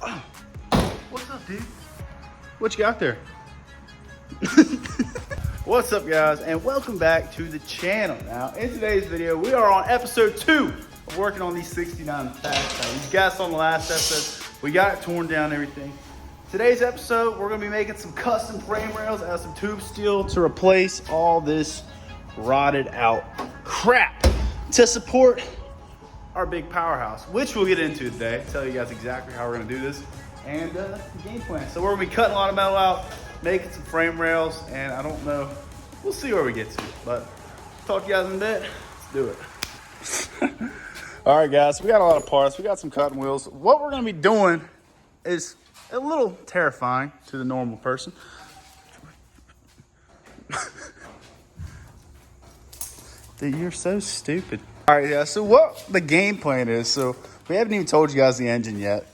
Oh, what's up, dude? What you got there? What's up, guys, and welcome back to the channel. Now, in today's video, we are on episode 2 of working on these 69 Fastback. You guys saw on the last episode, we got it torn down and everything. Today's episode, we're gonna be making some custom frame rails out of some tube steel to replace all this rotted out crap to support our big powerhouse, which we'll get into today. Tell you guys exactly how we're gonna do this and the game plan. So we're gonna be cutting a lot of metal out, making some frame rails, and I don't know, we'll see where we get to, but talk to you guys in a bit. Let's do it. All right, guys, so we got a lot of parts. We got some cutting wheels. What we're gonna be doing is a little terrifying to the normal person. Dude, you're so stupid. All right, yeah, so what the game plan is, so we haven't even told you guys the engine yet.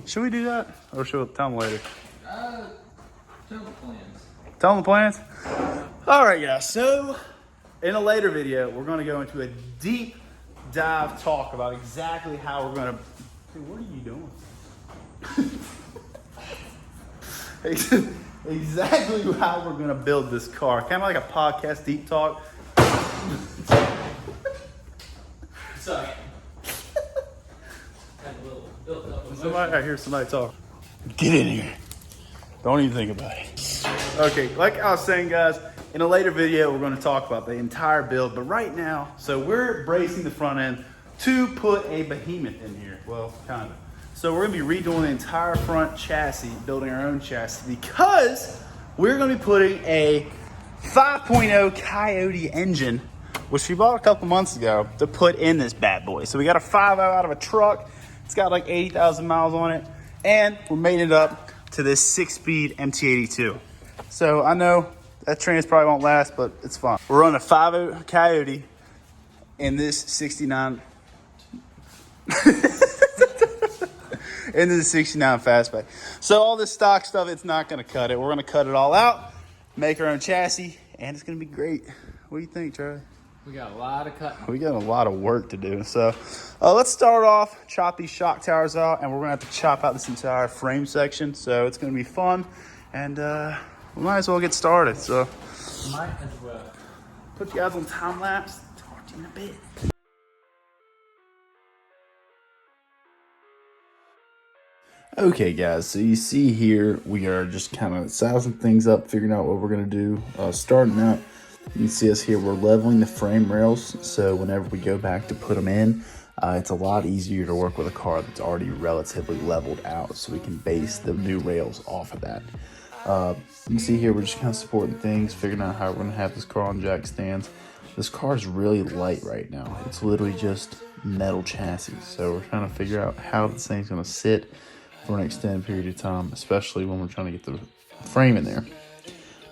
Should we do that? Or should we tell them later? Tell the plans. Tell them the plans? All right, guys, so in a later video, we're gonna go into a deep dive talk about exactly how we're gonna, dude, what are you doing? Exactly how we're gonna build this car. Kind of like a podcast deep talk. Sorry. Had a little built up emotion. Somebody, I hear somebody talk. Get in here. Don't even think about it. Okay, like I was saying, guys, in a later video, we're gonna talk about the entire build, but right now, so we're bracing the front end to put a behemoth in here. Well, kind of. So we're gonna be redoing the entire front chassis, building our own chassis, because we're gonna be putting a 5.0 Coyote engine, which we bought a couple months ago, to put in this bad boy. So we got a 5.0 out of a truck. It's got like 80,000 miles on it, and we made it up to this 6-speed MT82. So I know that trans probably won't last, but it's fine. We're running a 5.0 Coyote in this 69 into the 69 Fastback. So all this stock stuff, it's not gonna cut it. We're gonna cut it all out, make our own chassis, and it's gonna be great. What do you think, Charlie? We got a lot of cutting. We got a lot of work to do. So let's start off, chop these shock towers out, and we're gonna have to chop out this entire frame section. So it's gonna be fun, and we might as well get started. So Might as well. put you guys on time lapse. Talk to you in a bit. Okay, guys, so you see here, we are just kind of sizing things up, figuring out what we're going to do. Starting out, you can see us here, we're leveling the frame rails, so whenever we go back to put them in, it's a lot easier to work with a car that's already relatively leveled out, so we can base the new rails off of that. You can see here, we're just kind of supporting things, figuring out how we're going to have this car on jack stands. This car is really light right now. It's literally just metal chassis, so we're trying to figure out how this thing's going to sit for an extended period of time, especially when we're trying to get the frame in there.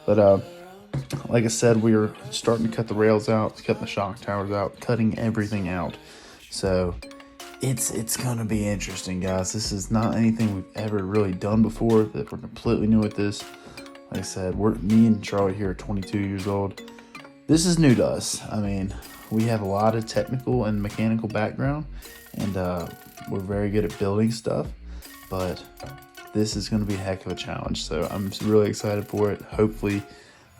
But like I said, we are starting to cut the rails out, cutting the shock towers out, cutting everything out. So it's gonna be interesting, guys. This is not anything we've ever really done before, that we're completely new at this. Like I said, me and Charlie here are 22 years old. This is new to us. I mean, we have a lot of technical and mechanical background, and we're very good at building stuff. But this is going to be a heck of a challenge, so I'm just really excited for it. Hopefully,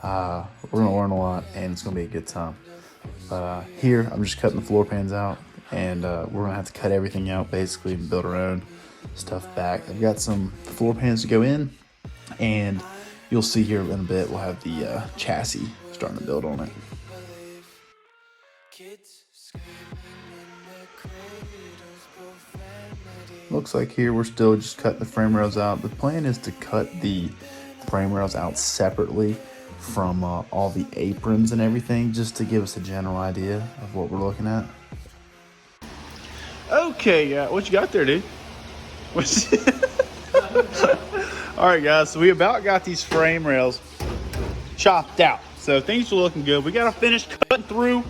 we're going to learn a lot, and it's going to be a good time. Here, I'm just cutting the floor pans out, and we're going to have to cut everything out, basically, and build our own stuff back. I've got some floor pans to go in, and you'll see here in a bit, we'll have the chassis starting to build on it. Looks like here we're still just cutting the frame rails out. The plan is to cut the frame rails out separately from all the aprons and everything, just to give us a general idea of what we're looking at. Okay, what you got there, dude? All right, guys, so we about got these frame rails chopped out. So things are looking good. We got to finish cutting through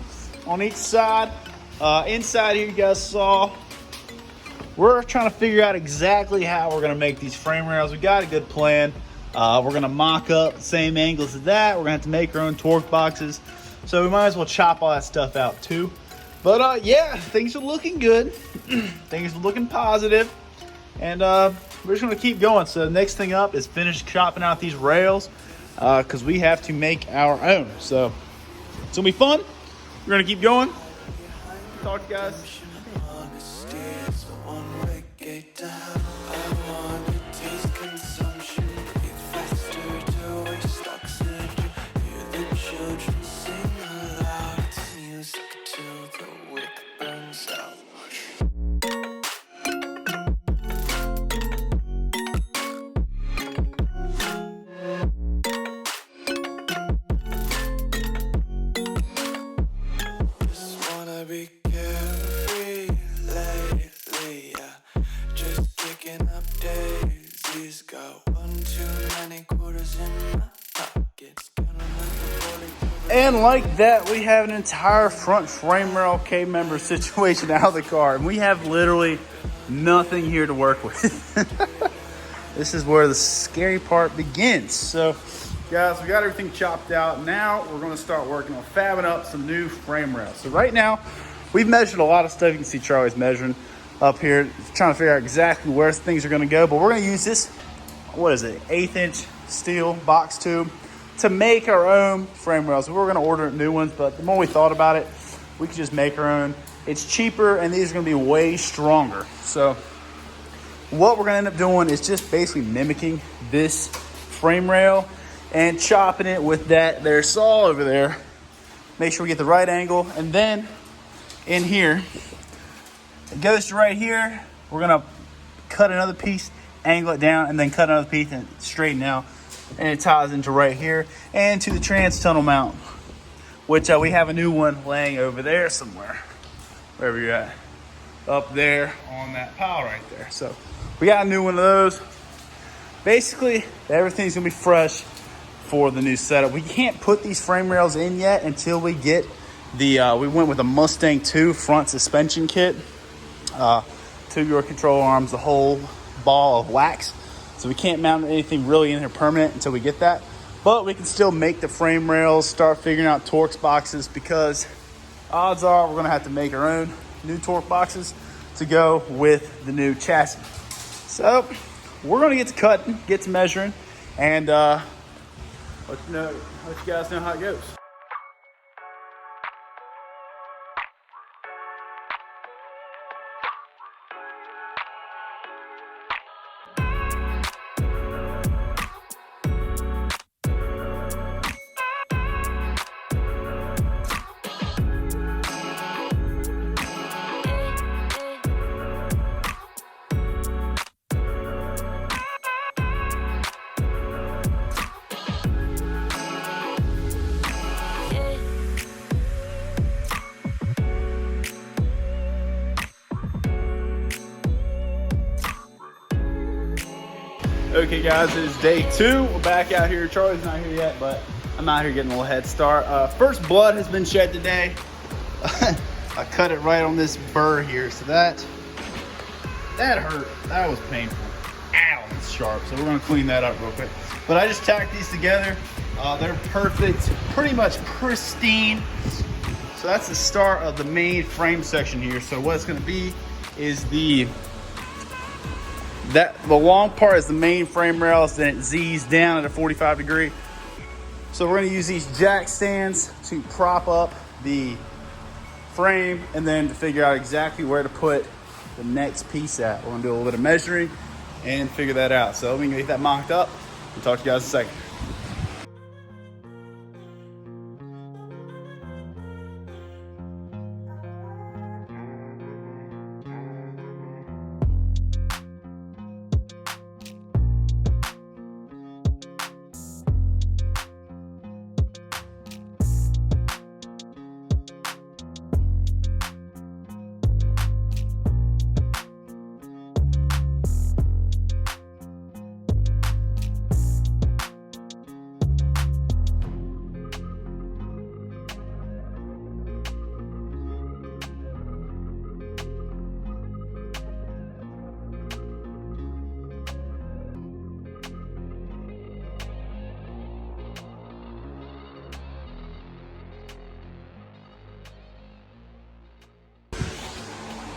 on each side. Inside here, you guys saw, we're trying to figure out exactly how we're going to make these frame rails. We got a good plan. We're going to mock up the same angles as that. We're going to have to make our own torque boxes. So we might as well chop all that stuff out too. But yeah, things are looking good. Things are looking positive. And we're just gonna keep going. So the next thing up is finish chopping out these rails because we have to make our own. So it's gonna be fun. We're gonna keep going. Talk to you guys. And like that, we have an entire front frame rail K-member situation out of the car. And we have literally nothing here to work with. This is where the scary part begins. So, guys, we got everything chopped out. Now we're going to start working on fabbing up some new frame rails. So right now, we've measured a lot of stuff. You can see Charlie's measuring up here, trying to figure out exactly where things are going to go. But we're going to use this, what is it, 1/8" steel box tube to make our own frame rails. We were going to order new ones, but the more we thought about it, we could just make our own. It's cheaper, and these are going to be way stronger. So what we're going to end up doing is just basically mimicking this frame rail and chopping it with that there saw over there. Make sure we get the right angle, and then in here, it goes to right here. We're going to cut another piece, angle it down, and then cut another piece and straighten out. And it ties into right here and to the trans tunnel mount, which we have a new one laying over there somewhere, wherever you're at, up there on that pile right there. So we got a new one of those. Basically, everything's gonna be fresh for the new setup. We can't put these frame rails in yet until we get the, we went with a Mustang 2 front suspension kit, tubular control arms, the whole ball of wax. So we can't mount anything really in here permanent until we get that. But we can still make the frame rails, start figuring out Torx boxes, because odds are we're going to have to make our own new Torx boxes to go with the new chassis. So we're going to get to cutting, get to measuring, and let you guys know how it goes. Okay guys, it is day 2. We're back out here. Charlie's not here yet, but I'm out here getting a little head start. First blood has been shed today. I cut it right on this burr here, so that hurt. That was painful. Ow, it's sharp. So we're gonna clean that up real quick. But I just tacked these together. They're perfect, pretty much pristine. So that's the start of the main frame section here. So what it's gonna be is the long part is the main frame rails, then it Z's down at a 45 degree. So we're gonna use these jack stands to prop up the frame and then to figure out exactly where to put the next piece at. We're gonna do a little bit of measuring and figure that out. So we can get that mocked up. We'll talk to you guys in a second.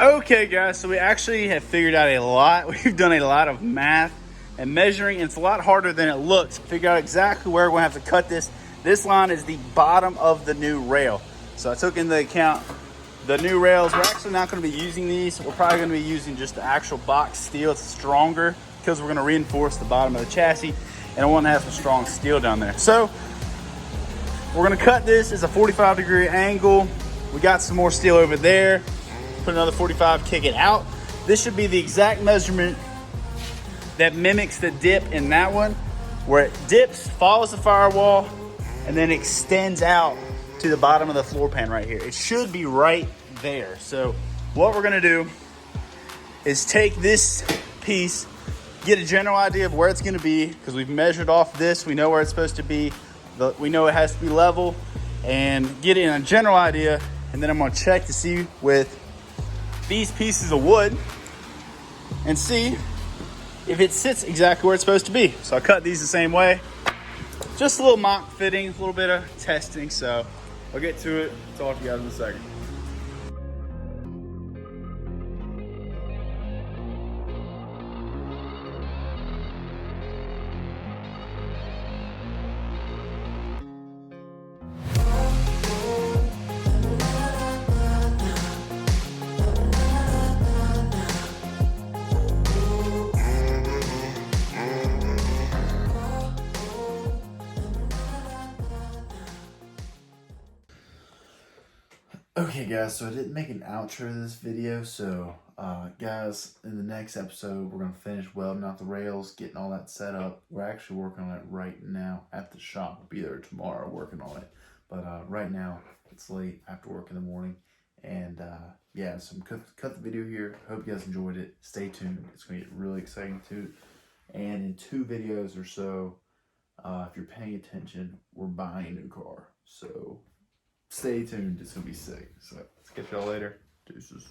Okay guys, so we actually have figured out a lot. We've done a lot of math and measuring, and it's a lot harder than it looks. Figure out exactly where we're gonna have to cut this. This line is the bottom of the new rail. So I took into account the new rails. We're actually not gonna be using these. We're probably gonna be using just the actual box steel. It's stronger because we're gonna reinforce the bottom of the chassis, and I want to have some strong steel down there. So we're gonna cut this as a 45-degree angle. We got some more steel over there. Put another 45, kick it out. This should be the exact measurement that mimics the dip in that one, where it dips, follows the firewall, and then extends out to the bottom of the floor pan right here. It should be right there. So what we're gonna do is take this piece, get a general idea of where it's gonna be, because we've measured off this, we know where it's supposed to be, we know it has to be level, and get in a general idea, and then I'm gonna check to see with these pieces of wood and see if it sits exactly where it's supposed to be. So I cut these the same way. Just a little mock fitting, a little bit of testing. So I'll get to it. Talk to you guys in a second. Okay guys, so I didn't make an outro to this video, so guys, in the next episode we're going to finish welding out the rails, getting all that set up. We're actually working on it right now at the shop. We'll be there tomorrow working on it, but right now it's late after work in the morning, and yeah, so I'm cut the video here. Hope you guys enjoyed it. Stay tuned, it's going to get really exciting too, and in 2 videos or so, if you're paying attention, we're buying a new car, so stay tuned, it's gonna be sick. So let's catch y'all later. Deuces.